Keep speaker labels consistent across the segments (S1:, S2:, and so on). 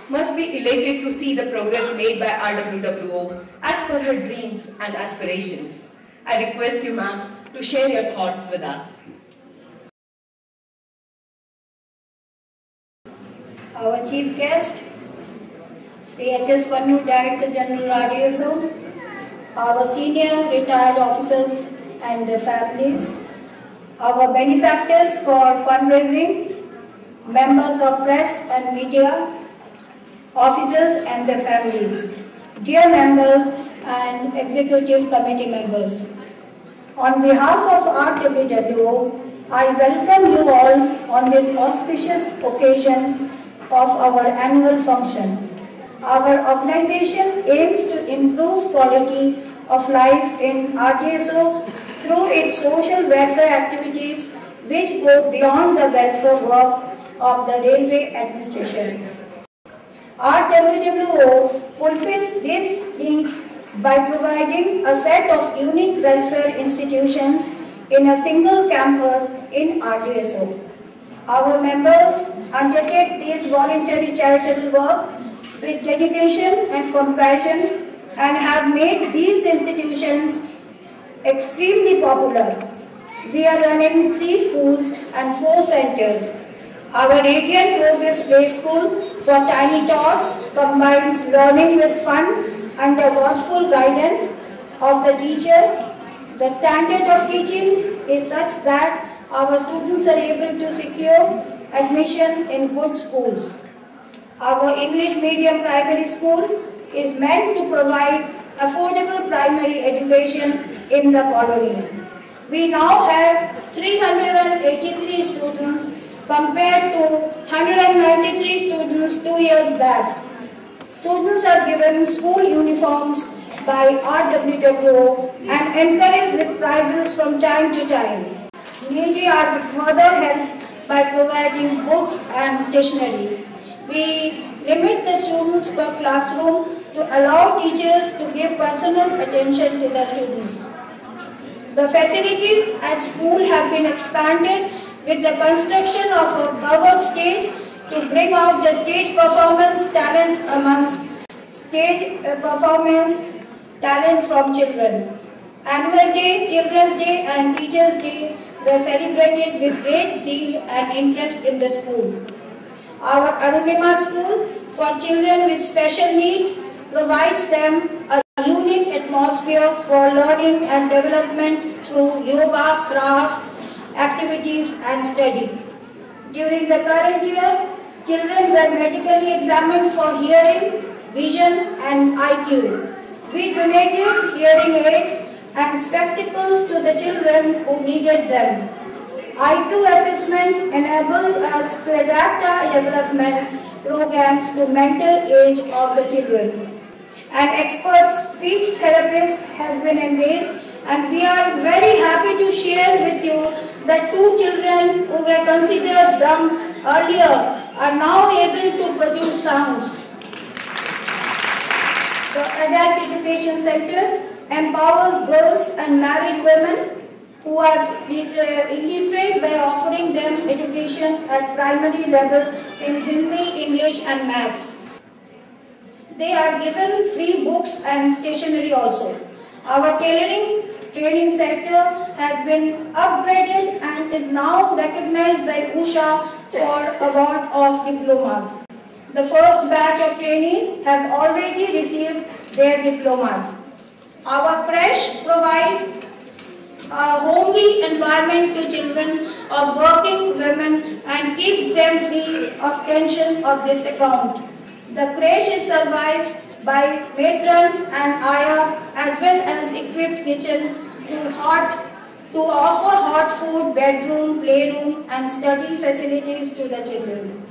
S1: must be elated to see the progress made by RWWO as per her dreams and aspirations. I request you, ma'am, to share your thoughts with us.
S2: Our chief guest, Sri H.S. Pannu, Director General RDSO, our senior retired officers and their families, our benefactors for fundraising, members of press and media, officers and their families, dear members and executive committee members. On behalf of RWWO, I welcome you all on this auspicious occasion of our annual function. Our organization aims to improve quality of life in RDSO through its social welfare activities which go beyond the welfare work of the Railway Administration. RWWO fulfills these needs by providing a set of unique welfare institutions in a single campus in RDSO. Our members undertake this voluntary charitable work with dedication and compassion and have made these institutions extremely popular. We are running 3 schools and 4 centers. Our Radiant Roses Play School for Tiny Tots combines learning with fun under watchful guidance of the teacher. The standard of teaching is such that our students are able to secure admission in good schools. Our English medium primary school is meant to provide affordable primary education in the colony. We now have 383 students compared to 193 students 2 years back. Students are given school uniforms by RWWO and encouraged with prizes from time to time. Needy are further helped by providing books and stationery. We limit the students per classroom to allow teachers to give personal attention to the students. The facilities at school have been expanded with the construction of a covered stage to bring out the stage performance talents amongst stage performance talents from children. Annual Day, Children's Day and Teachers' Day were celebrated with great zeal and interest in the school. Our Arunima School for children with special needs provides them a unique atmosphere for learning and development through yoga, craft, activities and study. During the current year, children were medically examined for hearing, vision and IQ. We donated hearing aids and spectacles to the children who needed them. IQ assessment enabled us to adapt our development programs to mental age of the children. An expert speech therapist has been engaged and we are very happy to share with you that 2 children who were considered dumb earlier are now able to produce sounds. The Adult Education Center empowers girls and married women who are illiterate by offering them education at primary level in Hindi, English and Maths. They are given free books and stationery also. Our tailoring training sector has been upgraded and is now recognized by Usha for award of diplomas. The first batch of trainees has already received their diplomas. Our creche provides a homely environment to children of working women and keeps them free of tension of this account. The creche is survived by matron and ayah as well as equipped kitchen to offer hot food, bedroom, playroom and study facilities to the children.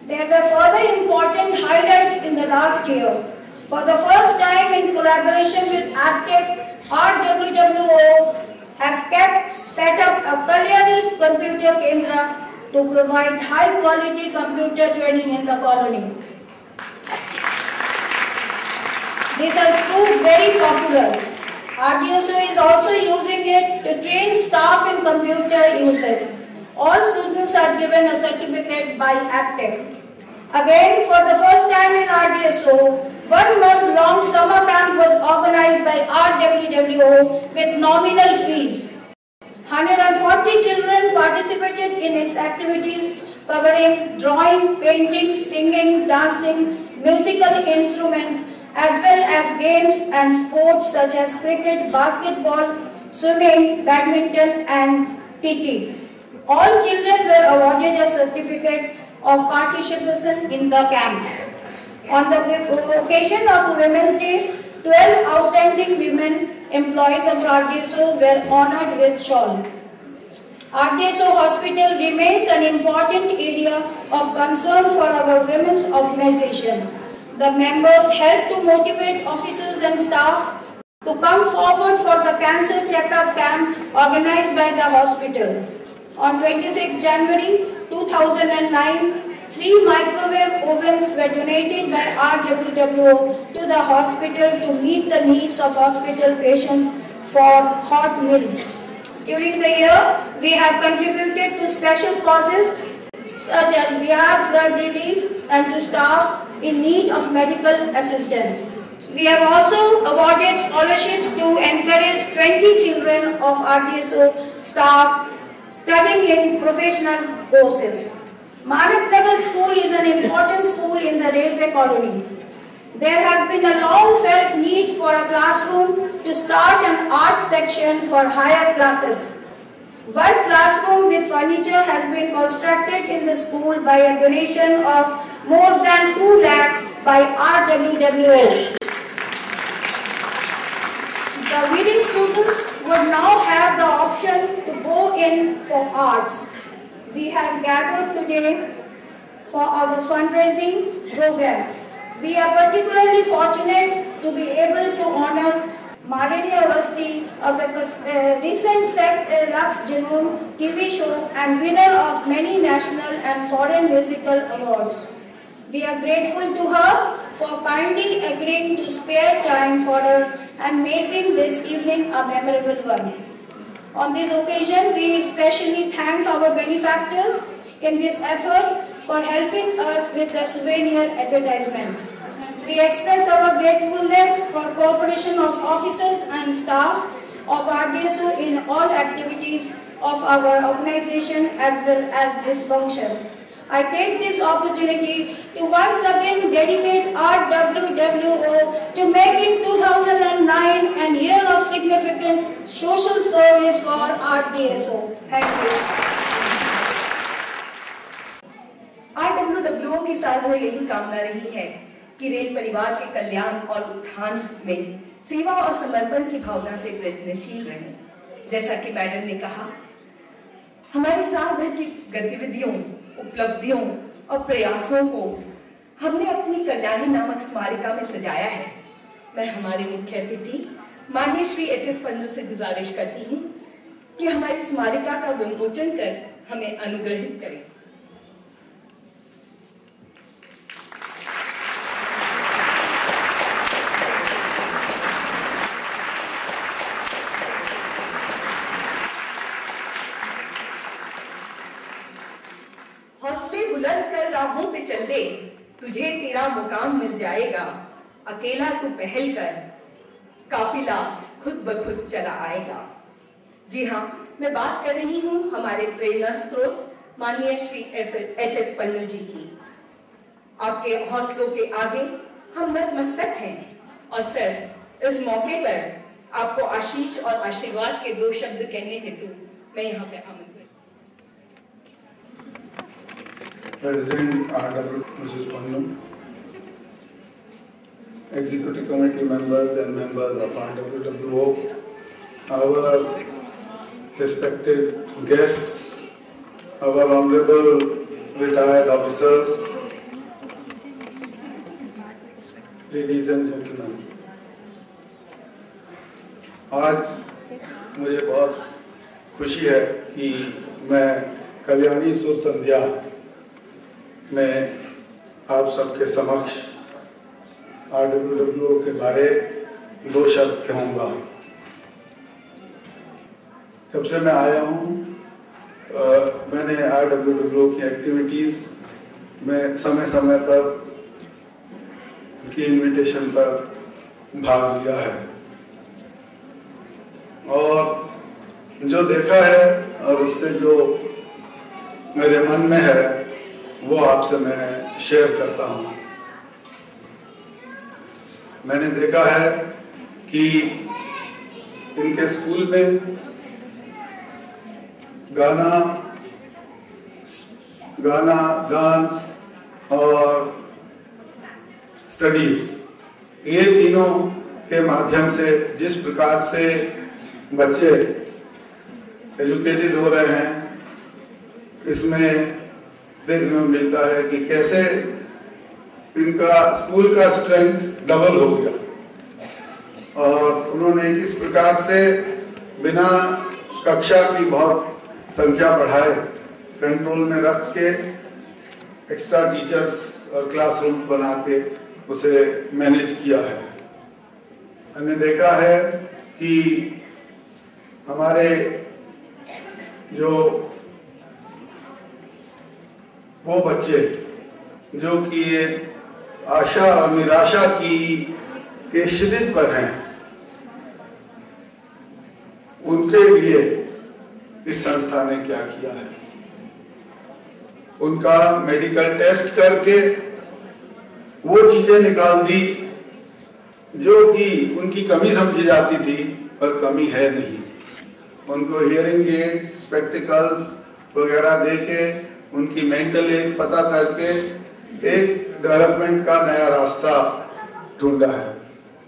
S2: There were further important highlights in the last year. For the first time in collaboration with APTEC, RWWO has set up a Kalyani's Computer Kendra to provide high quality computer training in the colony. This has proved very popular. RDSO is also using it to train staff in computer usage. All students are given a certificate by APTEC. Again, for the first time in RDSO, 1 month long summer camp was organized by RWWO with nominal fees. 140 children participated in its activities covering drawing, painting, singing, dancing, musical instruments, as well as games and sports such as cricket, basketball, swimming, badminton and TT. All children were awarded a certificate of participation in the camp. On the occasion of Women's Day, 12 outstanding women employees of RDSO were honored with shawl. RDSO Hospital remains an important area of concern for our women's organization. The members help to motivate officers and staff to come forward for the cancer checkup camp organized by the hospital. On 26 January 2009, 3 microwave ovens were donated by RWWO to the hospital to meet the needs of hospital patients for hot meals. During the year, we have contributed to special causes such as Bihar flood relief and to staff in need of medical assistance. We have also awarded scholarships to encourage 20 children of RDSO staff studying in professional courses. Manak Nagar School is an important school in the railway colony. There has been a long felt need for a classroom to start an art section for higher classes. One classroom with furniture has been constructed in the school by a donation of more than 2 lakhs by RWWO. The willing students would now have the option to go in for arts. We have gathered today for our fundraising program. We are particularly fortunate to be able to honor Malini Awasthi of the recent Lux Junoon TV show and winner of many national and foreign musical awards. We are grateful to her for kindly agreeing to spare time for us and making this evening a memorable one. On this occasion, we especially thank our benefactors in this effort for helping us with the souvenir advertisements. We express our gratefulness for cooperation of officers and staff of RDSO in all activities of our organization as well as this function. I take this opportunity to once again dedicate RWWO to making 2009 an year of significant social service for RDSO. Thank you.
S1: RWWO की साथ यही कामना रही है कि rail परिवार के कल्याण और उत्थान में सेवा और समर्पण की भावना से प्रयत्नशील रहें। जैसा कि मैडम ने कहा, हमारी साल भर की गतिविधियों, उपलब्धियों और प्रयासों को हमने अपनी कल्याणी नामक स्मारिका में सजाया है। मैं हमारे मुख्य अतिथि माननीय श्री HS पन्नू से गुजारिश करती हूँ कि हमारी स्मारिका का विमोचन कर हमें अनुग्रहित करें। हौसले बुलंद कर राहों पे चल दे, तुझे तेरा मुकाम मिल जाएगा। अकेला तू पहल कर, काफिला खुद ब खुद चला आएगा। जी हाँ, मैं बात कर रही हूँ हमारे प्रेरणा स्रोत माननीय श्री HS पन्नू जी की। आपके हौसलों के आगे हम नतमस्तक हैं और सर, इस मौके पर आपको आशीष और आशीर्वाद के 2 शब्द कहने हेतु मैं यहाँ पे आमंत्रित।
S3: President RW Mrs. Pannu, Executive Committee members and members of RWWO, our respected guests, our honorable retired officers, ladies and gentlemen, आज मुझे बहुत खुशी है कि मैं कल्याणी सुर संध्या में आप सबके समक्ष RWWO के बारे 2 शब्द कहूँगा। जब से मैं आया हूँ, मैंने RWWO की एक्टिविटीज़ मैं समय समय पर उनकी इनविटेशन पर भाग लिया है और जो देखा है और उससे जो मेरे मन में है वो आपसे मैं शेयर करता हूँ। मैंने देखा है कि इनके स्कूल में गाना, डांस और स्टडीज, ये तीनों के माध्यम से जिस प्रकार से बच्चे एजुकेटेड हो रहे हैं, इसमें देखने में मिलता है कि कैसे इनका स्कूल का स्ट्रेंथ डबल हो गया और उन्होंने किस प्रकार से बिना कक्षा की बहुत संख्या बढ़ाए कंट्रोल में रख के एक्स्ट्रा टीचर्स और क्लासरूम बना के उसे मैनेज किया है। हमने देखा है कि हमारे जो वो बच्चे जो कि एक आशा और निराशा के शिथिल पर हैं, उनके लिए इस संस्था ने क्या किया है, उनका मेडिकल टेस्ट करके वो चीजें निकाल दी जो कि उनकी कमी समझी जाती थी पर कमी है नहीं। उनको हियरिंग एड्स, स्पेक्टिकल्स वगैरह देके उनकी मेंटल एज पता करके एक डेवलपमेंट का नया रास्ता ढूंढा है।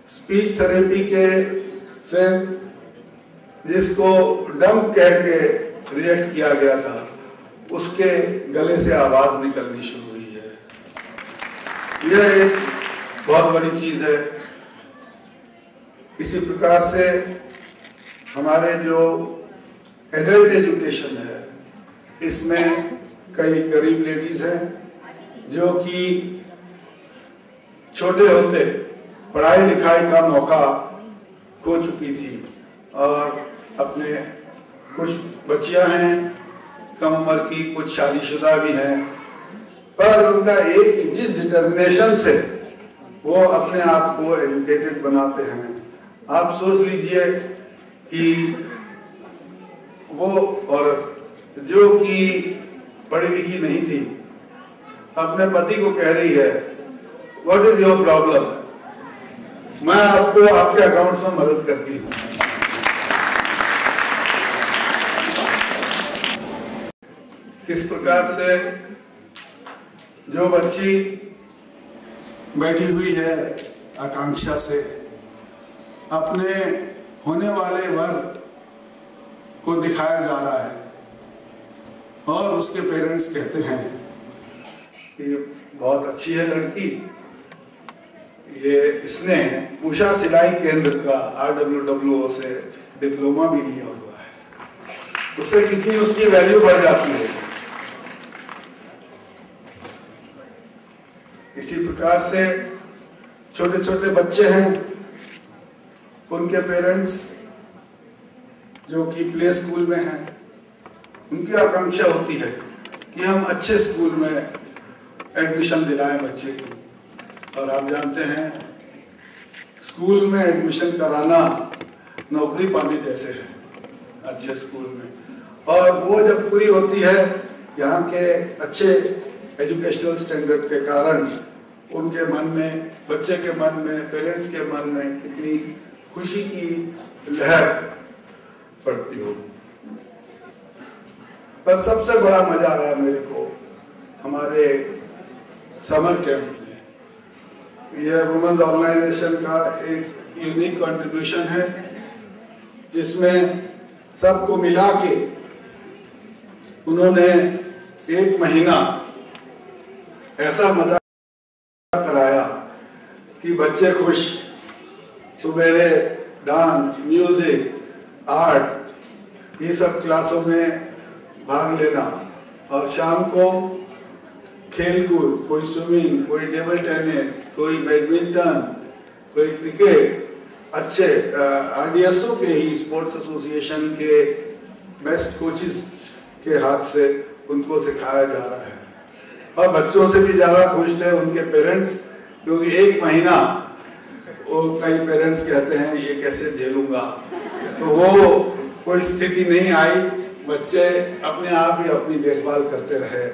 S3: स्पीच थेरेपी के से जिसको डंप कह के रिएक्ट किया गया था, उसके गले से आवाज निकलनी शुरू हुई है। यह एक बहुत बड़ी चीज है। इसी प्रकार से हमारे जो एडल्ट एजुकेशन है, इसमें कई गरीब लेडीज हैं जो कि छोटे होते पढ़ाई लिखाई का मौका खो चुकी थी और अपने कुछ बच्चियां हैं कम उम्र की, कुछ शादीशुदा भी हैं, पर उनका एक जिस डिटर्मिनेशन से वो अपने आप को एजुकेटेड बनाते हैं, आप सोच लीजिए कि वो औरत जो कि पढ़ी लिखी नहीं थी अपने पति को कह रही है, व्हाट इज योर प्रॉब्लम, मैं आपको आपके अकाउंट में मदद करती हूँ। किस प्रकार से जो बच्ची बैठी हुई है आकांक्षा से अपने होने वाले वर्ग को दिखाया जा रहा है और उसके पेरेंट्स कहते हैं कि बहुत अच्छी है लड़की, ये इसने उषा सिलाई केंद्र का RWWO से डिप्लोमा भी लिया हुआ है, उससे कितनी उसकी वैल्यू बढ़ जाती है। इसी प्रकार से छोटे छोटे बच्चे हैं, उनके पेरेंट्स जो कि प्ले स्कूल में हैं, उनकी आकांक्षा होती है कि हम अच्छे स्कूल में एडमिशन दिलाएं बच्चे को। और आप जानते हैं स्कूल में एडमिशन कराना नौकरी पाने जैसे है अच्छे स्कूल में। और वो जब पूरी होती है, यहाँ के अच्छे एजुकेशनल स्टैंडर्ड के कारण उनके मन में, बच्चे के मन में, पेरेंट्स के मन में कितनी खुशी की लहर पड़ती होगी। पर सबसे बड़ा मजा आया मेरे को हमारे समर कैंप में। यह वुमेन्स ऑर्गेनाइजेशन का एक यूनिक कंट्रीब्यूशन है जिसमें सबको मिला के उन्होंने एक महीना ऐसा मजा कराया कि बच्चे खुश, सुबह डांस, म्यूजिक, आर्ट, ये सब क्लासों में भाग लेना और शाम को खेलकूद, कोई स्विमिंग, कोई टेबल टेनिस, कोई बैडमिंटन, कोई क्रिकेट, अच्छे RDSO के ही स्पोर्ट्स एसोसिएशन के बेस्ट कोचेस के हाथ से उनको सिखाया जा रहा है। और बच्चों से भी ज़्यादा खुश थे उनके पेरेंट्स, क्योंकि 1 महीना वो कई पेरेंट्स कहते हैं ये कैसे झेलूंगा, तो वो कोई स्थिति नहीं आई। बच्चे अपने आप ही अपनी देखभाल करते रहे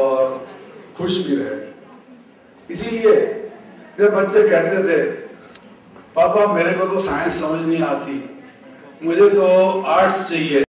S3: और खुश भी रहे। इसीलिए जब बच्चे कहते थे पापा मेरे को तो साइंस समझ नहीं आती, मुझे तो आर्ट्स चाहिए,